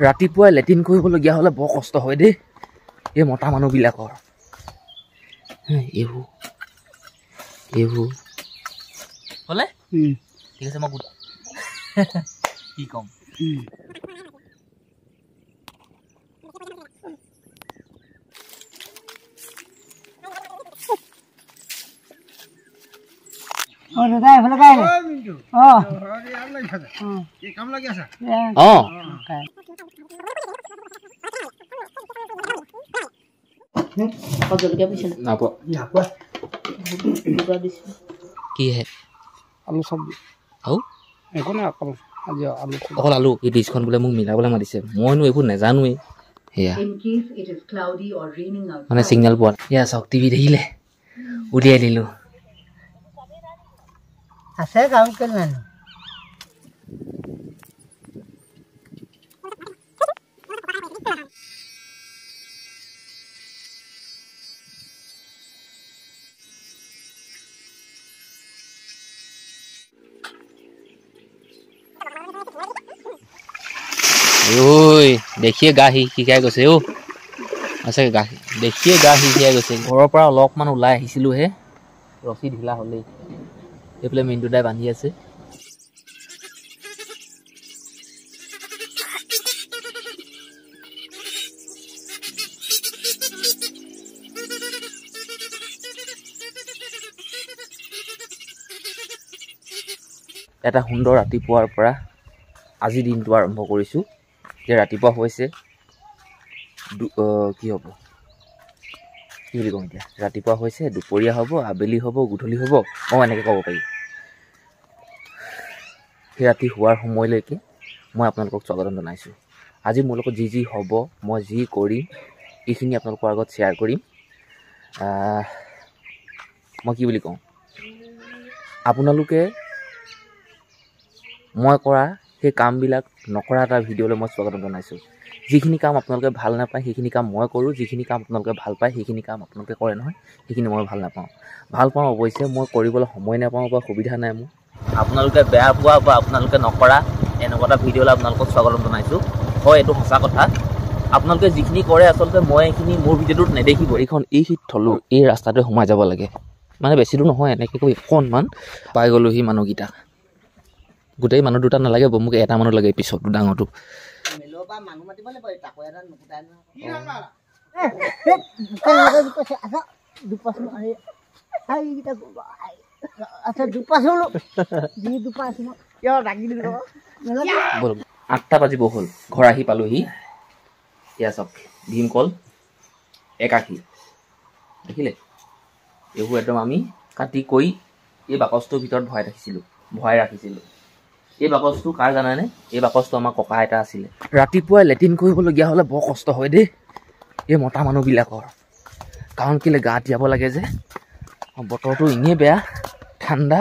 ৰাতিপুৱা লেট্ৰিন কৰিবলগীয়া হ'লে বৰ কষ্ট হয় দেই এই মতা মানুহবিলাকৰ। এইবোৰ হ'লে ঠিক আছে, মই কি ক'ম। দাদা এইফালে কাই কাম লাগি আছে কিহে আলু চব্জি আৰু একো নাই অকল আজি আলু অকল আলু। এই ডিছখন বোলে মোক মিলাবলৈ মাতিছে, মইনো এইবোৰ নাজানোৱেই। সেয়া মানে চিগনেল পোৱা সেয়া চাওক, টিভি দেখিলে উলিয়াই দিলোঁ। আছে গাঁৱত কেলে নাই ঐ দেখিয়ে গা শিকাই গৈছে অ' সঁচাকৈ গা দেখিয়ে গা শিকাই গৈছে। ঘৰৰ পৰা অলপমান ওলাই আহিছিলোঁহে, ৰছী ঢিলা হ'লেই। সেইফালে মিণ্টু দাই বান্ধি আছে। এটা সুন্দৰ ৰাতিপুৱাৰ পৰা আজি দিনটো আৰম্ভ কৰিছোঁ। যে ৰাতিপুৱা হৈছে কি হ'ব কি বুলি ক'ম এতিয়া, ৰাতিপুৱা হৈছে, দুপৰীয়া হ'ব, আবেলি হ'ব, গধূলি হ'ব, এনেকৈ ক'ব পাৰি। সেই ৰাতি হোৱাৰ সময়লৈকে মই আপোনালোকক স্বাগতম জনাইছোঁ। আজি মোৰ লগত যি হ'ব, মই যি কৰিম, এইখিনি আপোনালোকৰ আগত শ্বেয়াৰ কৰিম। মই কি বুলি কওঁ, আপোনালোকে মই কৰা সেই কামবিলাক নকৰা এটা ভিডিঅ'লৈ মই স্বাগতম জনাইছোঁ। যিখিনি কাম আপোনালোকে ভাল নাপায় সেইখিনি কাম মই কৰোঁ, যিখিনি কাম আপোনালোকে ভাল পায় সেইখিনি কাম আপোনালোকে কৰে নহয়, সেইখিনি মই ভাল নাপাওঁ। ভাল পাওঁ অৱশ্যে, মই কৰিবলৈ সময় নাপাওঁ বা সুবিধা নাই মোৰ। আপোনালোকে বেয়া পোৱা বা আপোনালোকে নকৰা এনেকুৱা এটা ভিডিঅ'লৈ আপোনালোকক স্বাগতম জনাইছোঁ। হয়, এইটো সঁচা কথা। আপোনালোকে যিখিনি কৰে আচলতে মই এইখিনি মোৰ ভিডিঅ'টোত নেদেখিব। এই থলো এই ৰাস্তাটোৱে সোমাই যাব লাগে, মানে বেছি দূৰ নহয়, এনেকৈ কৈ অকণমান পাই গ'লোহি মানুহকেইটা। গোটেই মানুহ দুটা নালাগে, মোক এটা মানুহ লাগে পিছতো ডাঙৰটো। আঠটা বাজিব হ'ল, ঘৰ আহি পালোহি। এয়া চাওক, ভীমকল 81 দেখিলে। এইবোৰ একদম আমি কাটি কৰি এই বাকচটোৰ ভিতৰত ভৰাই ৰাখিছিলোঁ। এই বাকচটো কাৰ জানানে? এই বাকচটো আমাৰ ককা আইতা আছিলে। ৰাতিপুৱাই লেট্ৰিন কৰিবলগীয়া হ'লে বৰ কষ্ট হয় দেই এই মতা মানুহবিলাকৰ। কাৰণ কেলৈ গা তিয়াব লাগে যে, বতৰটো এনেই বেয়া, ঠাণ্ডা।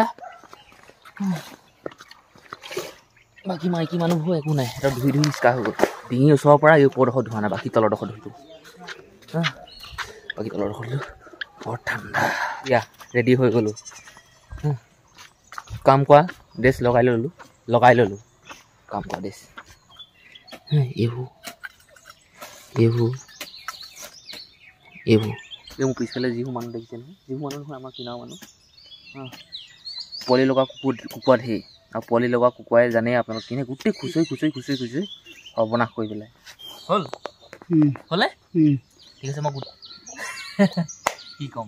বাকী মাইকী মানুহবোৰ একো নাই, এটা ধুই নিষ্কাৰ হৈ গ'ল। ডিঙিৰ ওচৰৰ পৰা এই ওপৰডোখৰ ধোৱা নাই, বাকী তলৰডোখৰ ধুলোঁ। বাকী তলৰডোখৰ ধুলোঁ, বৰ ঠাণ্ডা। ইয়া ৰেডি হৈ গ'লোঁ। কাম কৰা ড্ৰেছ লগাই ল'লোঁ কাম কৰা ড্ৰেছ। এইবোৰ মোৰ পিছফালে যিবোৰ মানুহ দেখিছে নহয়, যিবোৰ মানুহ নহয় আমাৰ কিনাৰ মানুহ। পোৱালি লগা কুকুৰা ধেৰ, আৰু পোৱালি লগা কুকুৰাই জানেই আপোনালোক কিনে গোটেই খুচৰি সৰ্বনাশ কৰি পেলাই। হ'লে ঠিক আছে, মই কি ক'ম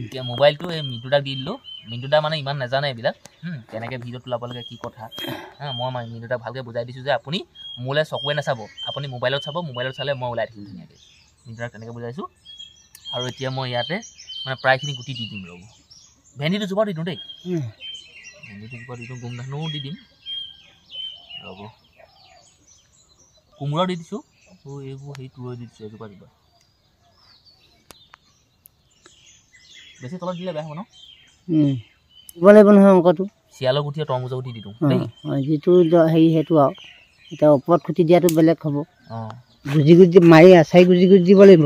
এতিয়া। মোবাইলটো এই মিণ্টুদাক দি দিলোঁ। মিণ্টুদা মানে ইমান নাজানে এইবিলাক, কেনেকৈ ভিডিঅ' তোলাব লাগে, কি কথা। মই মিণ্টুদাক ভালকৈ বুজাই দিছোঁ যে আপুনি মোলৈ চকুৱে নাচাব, আপুনি মোবাইলত চাব, মোবাইলত চালে মই ওলাই থাকিম ধুনীয়াকৈ। মিণ্টুদাক তেনেকৈ বুজাইছোঁ। আৰু এতিয়া মই ইয়াতে মানে প্ৰায়খিনি গুটি দি দিম। ৰ'ব, ভেন্দি দুজোপা দি দিওঁ দেই, ভেন্দি দুজোপা দি দিওঁ, গোম ধানো দি দিম। ৰ'ব, কোমোৰা দি দিছোঁ, এইবোৰ সেই তুৰৈ দি দিছোঁ এজোপা। বেছি তলত দিলে বেয়া হ'ব ন? দিব লাগিব নহয় অংকটো। শিয়ালৰ গুটিয়ে তৰমুজৰ গুটি দি দিওঁ যিটো হেৰি সেইটো আৰু এতিয়া ওপৰত খুটি দিয়াটো বেলেগ হ'ব। গুজি মাৰি আচাৰি গুজি দিব লাগিব,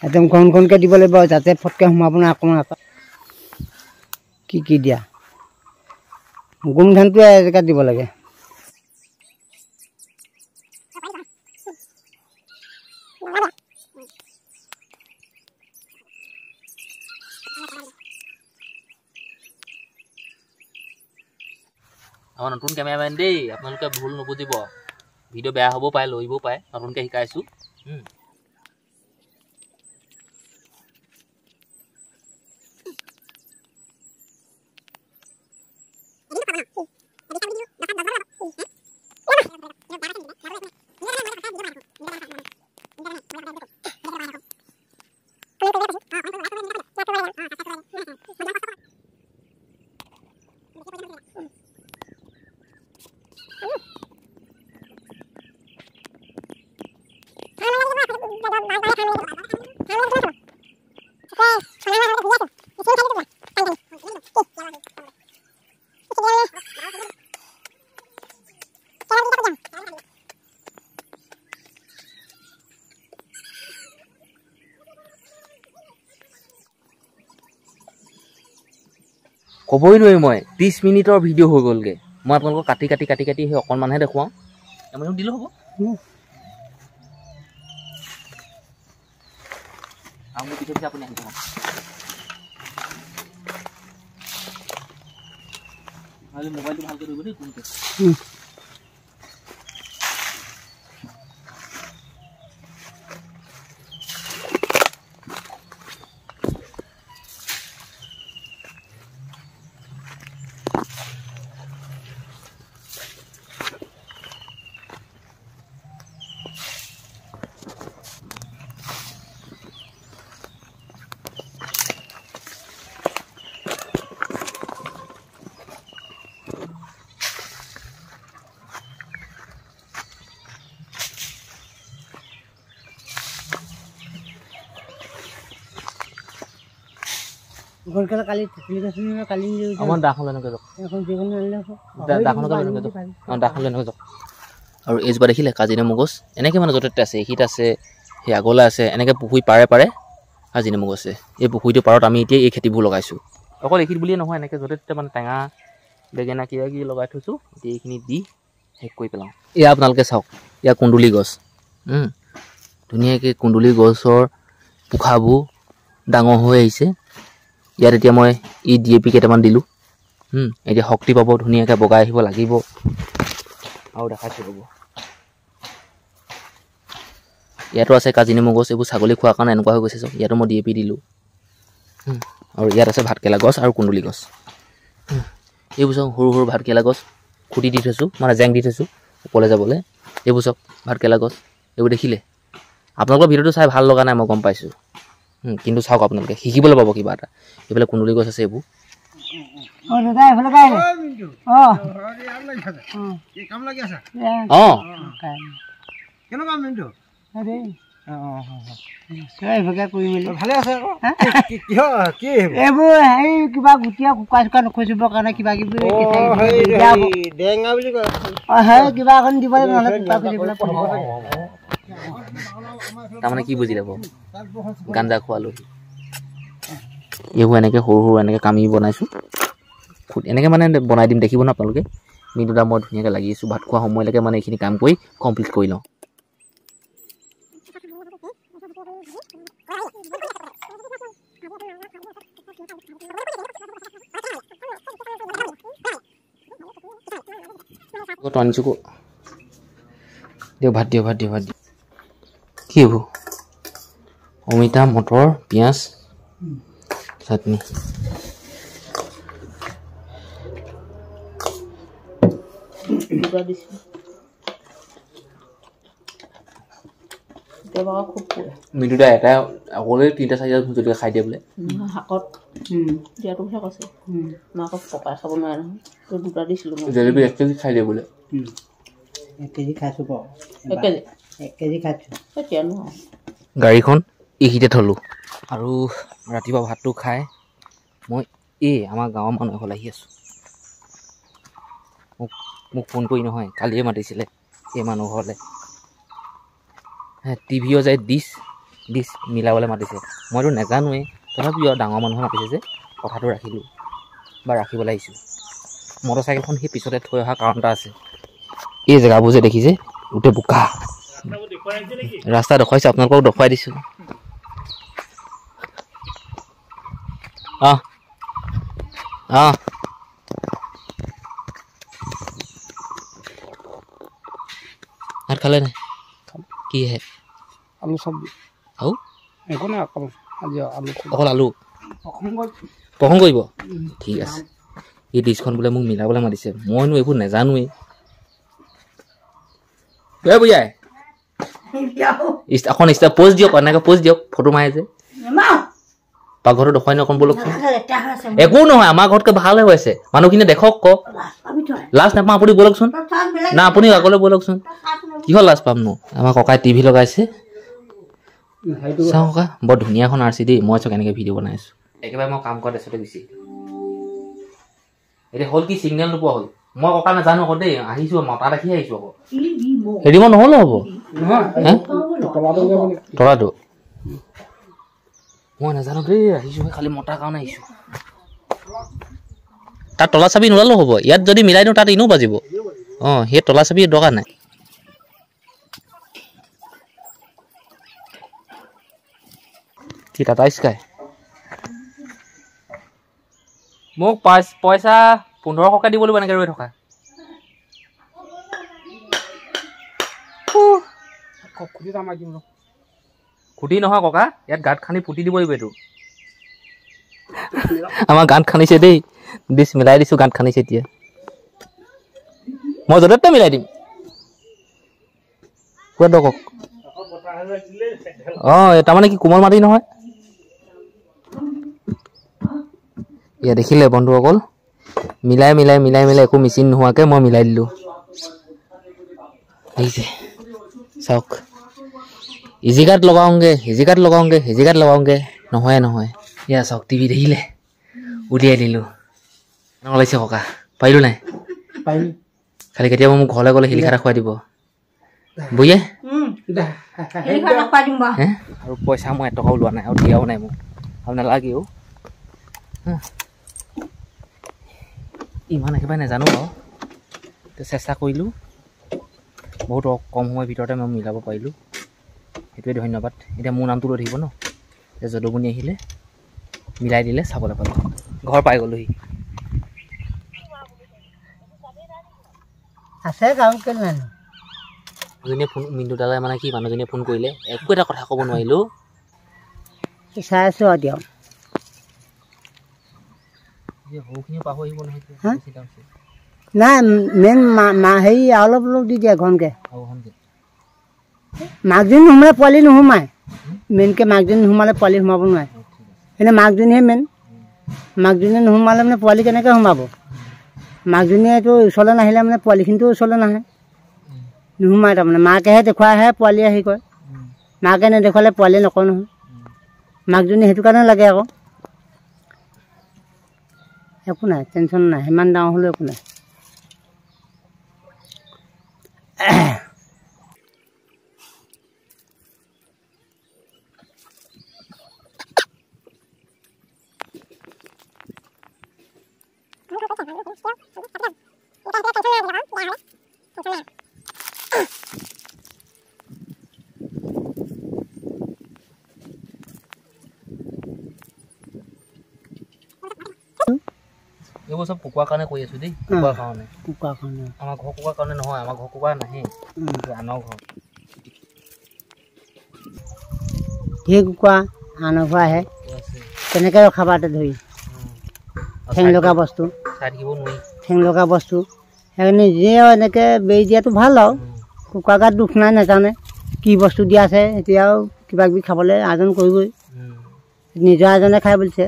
একদম ঘনকৈ দিব লাগিব, যাতে ফটকৈ সোমাব নাই অকণমান। কি দিয়া গোমধানটো এজেগাত দিব লাগে আমাৰ নতুন কেমেৰামেন দেই আপোনালোকে ভুল নুবুজিব ভিডিঅ' বেয়া হ'ব পাৰে লৈবও পাৰে নতুনকৈ শিকাইছোঁ ক'বই নোৱাৰিম মই 30 মিনিটৰ ভিডিঅ' হৈ গ'লগৈ মই আপোনালোকক কাটি সেই অকণমানহে দেখুৱাওঁ এমন দিলেও হ'ব আপুনি পিছে আপুনি আহি থাকক মোবাইলটো ভালকৈ ধৰিব দেই কোনটো কালি আমাৰ দাখনলৈ এনেকৈ যাওক দাখনলৈ এনেকৈ যাওক আৰু এইজোপা দেখিলে কাজিনেমু গছ এনেকৈ মানে য'তে আছে এইখিনিত আছে সেই আগলৈ আছে এনেকৈ পুখুৰী পাৰে কাজিনেমু গছ আছে এই পুখুৰীটোৰ পাৰত আমি এতিয়া এই খেতিবোৰ লগাইছোঁ অকল এইখিনিত বুলিয়ে নহয় এনেকৈ য'তে ত'তে মানে টেঙা বেঙেনা কিবা কিবি লগাই থৈছোঁ এতিয়া এইখিনি দি শেষ কৰি পেলাওঁ এয়া আপোনালোকে চাওক এয়া কুন্দুলি গছ ধুনীয়াকৈ কুন্দুলি গছৰ পোখাবোৰ ডাঙৰ হৈ আহিছে ইয়াত এতিয়া মই DAP কেইটামান দিলোঁ এতিয়া শক্তি পাব ধুনীয়াকৈ বগাই আহিব লাগিব আৰু দেখাইছোঁ হ'ব ইয়াতো আছে কাজিনেমু গছ এইবোৰ ছাগলী খোৱাৰ কাৰণে এনেকুৱা হৈ গৈছে চব ইয়াতো মই DAP দিলোঁ আৰু ইয়াত আছে ভাতকেৰেলা গছ আৰু কুন্দুলি গছ এইবোৰ চব সৰু ভাতকেৰেলা গছ খুটি দি থৈছোঁ মানে জেং দি থৈছোঁ ওপৰলৈ যাবলৈ এইবোৰ চব ভাতকেৰেলা গছ এইবোৰ দেখিলে আপোনালোকৰ ভিডিঅ'টো চাই ভাল লগা নাই মই গম পাইছোঁ কিন্তু চাওক আপোনালোকে শিকিবলৈ পাব কিবা এটা এইফালে কুন্দুলি গছ আছে এইবোৰ কিবা গুটিয়া কুকুৰা চুকুৰা নখচিবৰ কাৰণে কিবা কিবি কিবা এখন দিব তাৰমানে কি বুজি ল'ব গাঞ্জা খোৱা আলহী এইবোৰ এনেকৈ সৰু এনেকৈ কামি বনাইছোঁ এনেকৈ মানে বনাই দিম দেখিব ন আপোনালোকে মিনিটা মই ধুনীয়াকৈ লাগি আছোঁ ভাত খোৱা সময়লৈকে মানে এইখিনি কাম কৰি কমপ্লিট কৰি লওঁ আনিছোঁ দিয়ক ভাত দিয়ক কি হ'ব অমিতা মটৰ পিঁয়াজ চাটনি মিঠুদা এটা অকলে 3-4 ভুজলকীয়া খাই দিয়ে বোলে শাকত দিয়াটো কথা কৈছে মই আকৌ পকাই খাব নোৱাৰে নহয় তই 2টা দিছিলোঁ জেলেপি 1 কেজি খাই দিয়ে বোলে 1 কেজি খাইছোঁ 1 কেজি 1 কেজি খাইছোঁ এতিয়া নহয় গাড়ীখন এইখিনিতে থলোঁ আৰু ৰাতিপুৱা ভাতটো খাই মই আমাৰ গাঁৱৰ মানুহ এঘৰলৈ আহি আছোঁ মোক ফোন কৰি নহয় কালিয়ে মাতিছিলে এই মানুহ ঘৰলৈ টিভিও যায় ডিছ মিলাবলৈ মাতিছে মইতো নাজানোৱেই তথাপিও ডাঙৰ মানুহে মাতিছে যে কথাটো ৰাখিলোঁ বা ৰাখিবলৈ আহিছোঁ মটৰচাইকেলখন সেই পিছতে থৈ অহা কাৰণ এটা আছে এই জেগাবোৰ যে দেখিছে গোটেই বোকা ৰাস্তা দেখুৱাইছোঁ আপোনালোকক দেখুৱাই দিছোঁ অঁ অঁ ভাত খালে নাই কি হে আলু চব্জি আৰু একো নাই অকল আজি আলু অকল আলু প্ৰসংগ কৰিব ঠিক আছে এই ডিছখন বোলে মোক মিলাবলৈ মাতিছে মইনো এইবোৰ নাজানোৱেই বুজাই এখন ইনষ্টা প'ষ্ট দিয়ক এনেকৈ প'ষ্ট দিয়ক ফটো মাৰে যে পাকঘৰটো দেখুৱাই ন অকণ বলকচোন একো নহয় আমাৰ ঘৰতকৈ ভালহে হৈছে মানুহখিনিয়ে দেখক কওক লাজ নাপাওঁ আপুনি বলকচোন না আপুনি আগলৈ বলকচোন কিহৰ লাজ পামনো আমাৰ ককাই টিভি লগাইছে চাওঁ ককা বৰ ধুনীয়াখন আৰ চি দেই মই চাওক এনেকৈ ভিডিঅ' বনাই আছোঁ একেবাৰে মই কাম কৰা ড্ৰেছতে গুচি এতিয়া হ'ল কি ছিগনেল নোপোৱা হ'ল মই ককা নাজানো আকৌ দেই আহিছোঁ মতা দেখি আহিছোঁ আকৌ হেৰি মই নহ'লে হ'ব তলাটো মই নাজানো দেই আহিছোঁ খালি মতাৰ কাৰণে আহিছোঁ তাত তলা চাবি নোলালেও হ'ব ইয়াত যদি মিলাই দিওঁ তাত এনেও বাজিব অঁ সেই তলা চাবি দৰকাৰ নাই কি টাটা স্কাই মোক পইচা 1500 দিব লাগিব এনেকৈ ৰৈ থকা খুটি নহয় ককা ইয়াত গাঁত খান্দি পুতি দিব লাগিব এইটো আমাৰ গাঁত খান্দিছে দেই ডিছ মিলাই দিছোঁ গাঁত খান্দিছে এতিয়া মই য'তে ত'তে মিলাই দিম কোৱা দক অঁ তাৰমানে কি কোমল মাটি নহয় এয়া দেখিলে বন্ধুসকল মিলাই মিলাই মিলাই মিলাই একো মেচিন নোহোৱাকৈ মই মিলাই দিলোঁ আহিছে চাওক ইজি কাট লগাওঁগৈ নহয় এয়া চাওক টিভি দেখিলে উলিয়াই দিলোঁ ওলাইছে ককা পাৰিলোঁ নাই খালি কেতিয়াবা মোক ঘৰলৈ গ'লে শিলিখা খুৱাই দিব বুঢ়ীয়ে আৰু পইচা মই এটকাও লোৱা নাই আৰু দিয়াও নাই মোক আৰু নালাগেও ইমান একেবাৰে নাজানো বাৰু চেষ্টা কৰিলোঁ বহুত কম সময়ৰ ভিতৰতে মই মিলাব পাৰিলোঁ সেইটোৱে ধন্যবাদ এতিয়া মোৰ নামটো লৈ থাকিব ন এতিয়া যদুমণি আহিলে মিলাই দিলে চাবলৈ পালোঁ ঘৰ পাই গ'লোহি আছে গাঁও কেলে নাই মানুহজনীয়ে ফোন মিন্দুদালে মানে কি মানুহজনীয়ে ফোন কৰিলে একো এটা কথা ক'ব নোৱাৰিলোঁ চাই আছোঁ আৰু দিয়ক সৰুখিনি পাহৰি আহিব নহয় নাই মেইন হেৰি অলপ দি দিয়ে ঘনকৈ মাকজনী নোসোমালে পোৱালি নোসোমায় মেইনকৈ মাকজনী নোসোমালে পোৱালি সোমাব নোৱাৰে এনে মাকজনীহে মেইন মাকজনী নোসোমালে মানে পোৱালি কেনেকৈ সোমাব মাকজনীয়েতো ওচৰলৈ নাহিলে মানে পোৱালিখিনিতো ওচৰলৈ নাহে নোসোমায় তাৰমানে মাকেহে দেখুৱাইহে পোৱালীয়ে হেৰি কৰে মাকে নেদেখুৱালে পোৱালীয়ে নকয় নহয় মাকজনী সেইটো কাৰণে লাগে আকৌ একো নাই টেনশ্যন নাই সিমান ডাঙৰ হ'লেও একো নাই এইবোৰ চব কুকুৰাৰ কাৰণে কৰি আছোঁ দেই কুকুৰাৰ কাৰণে আমাৰ ঘৰ কুকুৰাৰ কাৰণে নহয় আমাৰ ঘৰ কুকুৰা নাহে আনৰ ঘৰ ধেৰ কুকুৰা আনৰ ঘৰ আহে তেনেকৈ ৰখাবাতে ধৰি ঠেং লগা বস্তু চাই থাকিব নোৱাৰি ঠেং লগা বস্তু সেইকাৰণে নিজে এনেকৈ বেৰি দিয়াটো ভাল আৰু কুকুৰা গাত দুখ নাই নাজানে কি বস্তু দিয়া আছে এতিয়া আৰু কিবা কিবি খাবলৈ আয়োজন কৰিবই নিজৰ এজনে খাই বুলিছে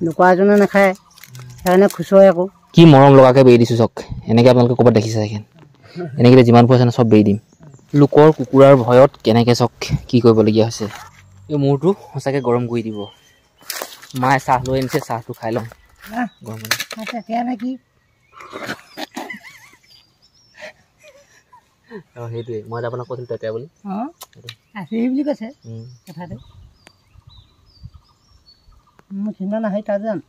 লোকৰ এজনে নাখায় সেইকাৰণে খুচুৱাই আকৌ কি মৰম লগাকৈ বেৰি দিছোঁ চাওক এনেকৈ আপোনালোকে ক'ৰবাত দেখিছে চাগে এনেকৈ যিমান পইচা চব বেৰি দিম লোকৰ কুকুৰাৰ ভয়ত কেনেকৈ চাওক কি কৰিবলগীয়া হৈছে এই মূৰটো সঁচাকৈ গৰম কৰি দিব মায়ে চাহ লৈ আনিছে চাহটো খাই লওঁ গৰম নেকি অঁ সেইটোৱে মই আপোনাক কৈছিলোঁ তেতিয়া বুলি অঁ আছে বুলি কৈছে কথাটো মোৰ চিন্তা নাহে তাত যাম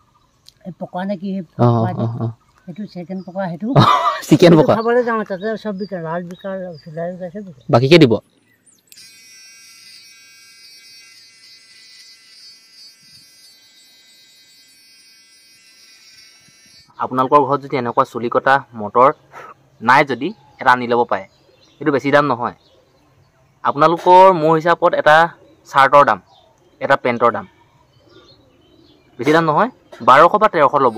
এই পকা নে কি সেইটো চিকেন পকা সেইটো চিকেন পকা খাবলৈ যাওঁ তাতে চব বিকা লাল বিকা চিলাই আছে বাকীকে দিব আপোনালোকৰ ঘৰত যদি এনেকুৱা চুলি কটা মটৰ নাই যদি এটা আনি ল'ব পাৰে এইটো বেছি দাম নহয় আপোনালোকৰ মোৰ হিচাপত এটা চাৰ্টৰ দাম এটা পেণ্টৰ দাম বেছি দাম নহয় 1200 বা 1300 ল'ব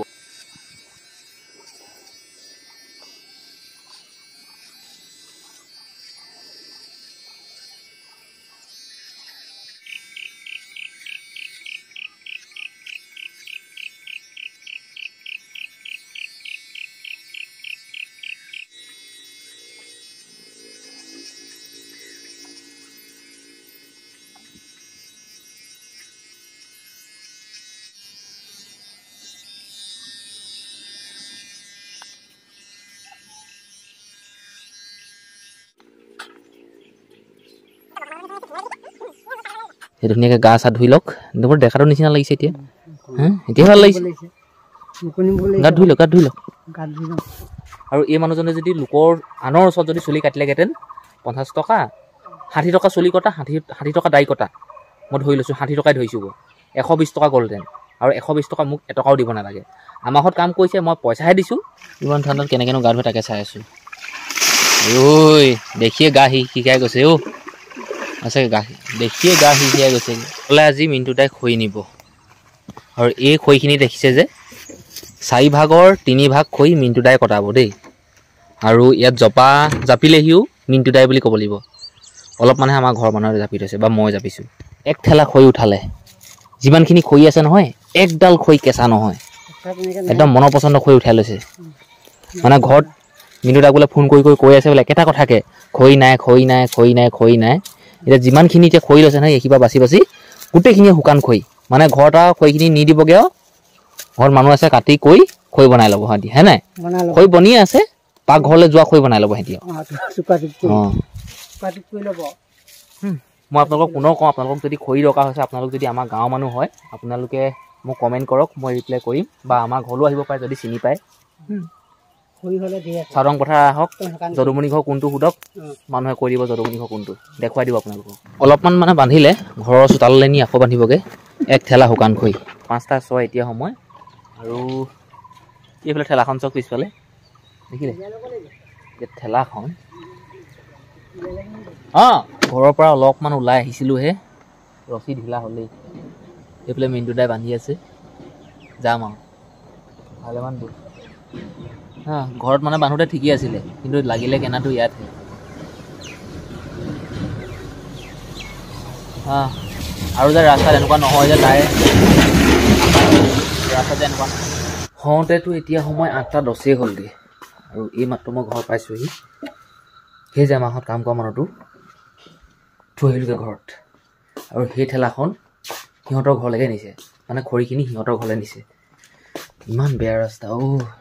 ধুনীয়াকৈ গা চা ধুই লওক মোৰ দেখাটো নিচিনা লাগিছে এতিয়া এতিয়া ভাল লাগিছে গাত ধুই লওক আৰু এই মানুহজনে যদি লোকৰ আনৰ ওচৰত যদি চুলি কাটিলেগেহেঁতেন 50 টকা 60 টকা চুলি কটা 60 টকা দাড়ি কটা মই ধৰি লৈছোঁ 60 টকাই ধৰিছোঁ 120 টকা গ'লহেঁতেন আৰু 120 টকা মোক এটকাও দিব নালাগে আমাৰ ঘৰত কাম কৰিছে মই পইচাহে দিছোঁ ইমান ঠাণ্ডাত কেনেকৈনো গা ধুই তাকে চাই আছোঁ ঐ দেখিয়ে গা শিকাই গৈছে আছে গা দেখিয়ে গা শিকাই গৈছে বোলে আজি মিণ্টু দাই খৰি নিব আৰু এই খৰিখিনি দেখিছে যে 4 ভাগৰ 3 ভাগ খৰি মিণ্টু দাই কটাব দেই আৰু ইয়াত জপা জাপিলেহিও মিণ্টু দাই বুলি ক'ব লাগিব অলপ মানে আমাৰ ঘৰৰ মানুহে জাপি থৈছে বা মই জাপিছোঁ এক ঠেলা খৰি উঠালে যিমানখিনি খৰি আছে নহয় একডাল খৰি কেঁচা নহয় একদম মনৰ পচন্দ খৰি উঠাই লৈছে মানে ঘৰত মিণ্টু দাক বোলে ফোন কৰি কৈ আছে বোলে একেটা কথাকে খৰি নাই এতিয়া যিমানখিনি এতিয়া খৰি লৈছে নহয় এইখিবা বাচি গোটেইখিনি শুকান খৰি মানে ঘৰত আৰু খৰিখিনি নি দিবগৈ আৰু ঘৰত মানুহ আছে কাটি কৈ খৰি বনাই ল'ব সিহঁতি হে নাই খৰি বনিয়ে আছে পাকঘৰলৈ যোৱা খৰি বনাই ল'ব সিহঁতি মই আপোনালোকক পুনৰ কওঁ আপোনালোকক যদি খৰি দৰকাৰ হৈছে আপোনালোক যদি আমাৰ গাঁৱৰ মানুহ হয় আপোনালোকে মোক কমেণ্ট কৰক মই ৰিপ্লাই কৰিম বা আমাৰ ঘৰলৈ আহিব পাৰে যদি চিনি পায় চাউদং পথাৰ আহক যদুমণি ঘৰ কোনটো সোধক মানুহে কৈ দিব যদুমণি ঘৰ কোনটো দেখুৱাই দিব আপোনালোকক অলপমান মানে বান্ধিলে ঘৰৰ চোতাললৈ নি আকৌ বান্ধিবগৈ এক ঠেলা শুকান খৰি 5টা 6 এতিয়া সময় আৰু এইফালে ঠেলাখন চাওক পিছফালে দেখিলে ঠেলাখন ঘৰৰ পৰা অলপমান ওলাই আহিছিলোঁহে ৰছী ঢিলা হ'লেই এইফালে মিণ্টু দাই বান্ধি আছে যাম আৰু ভালেমান দূৰ ঘৰত মানে বান্ধোতে ঠিকেই আছিলে কিন্তু লাগিলে কেনাটো ইয়াতহে আৰু যে ৰাস্তাত এনেকুৱা নহয় যে তাই ৰাস্তাত এনেকুৱা হওঁতেতো এতিয়া সময় 8টা 10 হ'লগৈ আৰু এই মাত্ৰ মই ঘৰ পাইছোঁহি সেই যে মাহত কাম কৰা মানুহটো থৈ আহিলোগৈ ঘৰত আৰু সেই ঠেলাখন সিহঁতৰ ঘৰলৈকে নিছে মানে খৰিখিনি সিহঁতৰ ঘৰলৈ নিছে ইমান বেয়া ৰাস্তা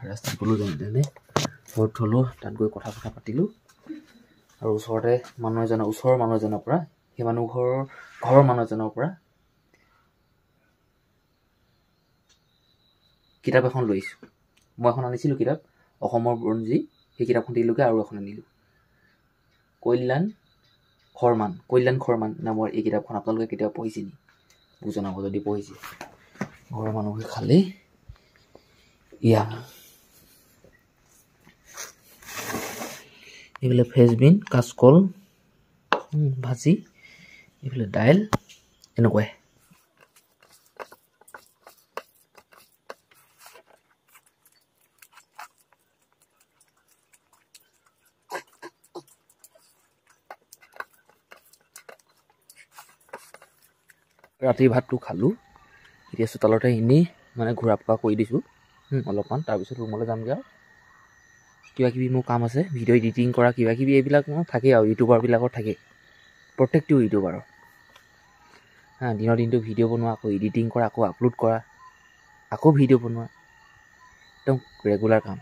ৰাস্তাত গ'লোঁ যেনে ঘৰত থ'লোঁ তাত গৈ কথা পাতিলোঁ আৰু ওচৰৰ মানুহ এজনৰ পৰা সেই ঘৰৰ মানুহ এজনৰ পৰা কিতাপ এখন লৈ আহিছোঁ মই এখন আনিছিলোঁ কিতাপ অসমৰ বুৰঞ্জী সেই কিতাপখন দিলোঁগৈ আৰু এখন আনিলোঁ কল্যাণ খৰমান নামৰ এই কিতাপখন আপোনালোকে কেতিয়াবা পঢ়িছে নি মোক জনাব যদি পঢ়িছে ঘৰৰ মানুহে খালেই এইফালে ফ্ৰেঞ্চবিন কাচকল ভাজি এইফালে দাইল এনেকুৱাই ৰাতিৰ ভাতটো খালোঁ এতিয়া চোতালতে এনেই মানে ঘূৰা পকা কৰি দিছোঁ অলপমান তাৰপিছত ৰুমলৈ যামগৈ আৰু কিবাকিবি মোৰ কাম আছে ভিডিঅ' এডিটিং কৰা কিবাকিবি এইবিলাক মোৰ থাকেই আৰু ইউটিউবাৰবিলাকৰ থাকে প্ৰত্যেকটো ইউটিউবাৰৰ দিনৰ দিনটো ভিডিঅ' বনোৱা আকৌ এডিটিং কৰা আকৌ আপলোড কৰা আকৌ ভিডিঅ' বনোৱা একদম ৰেগুলাৰ কাম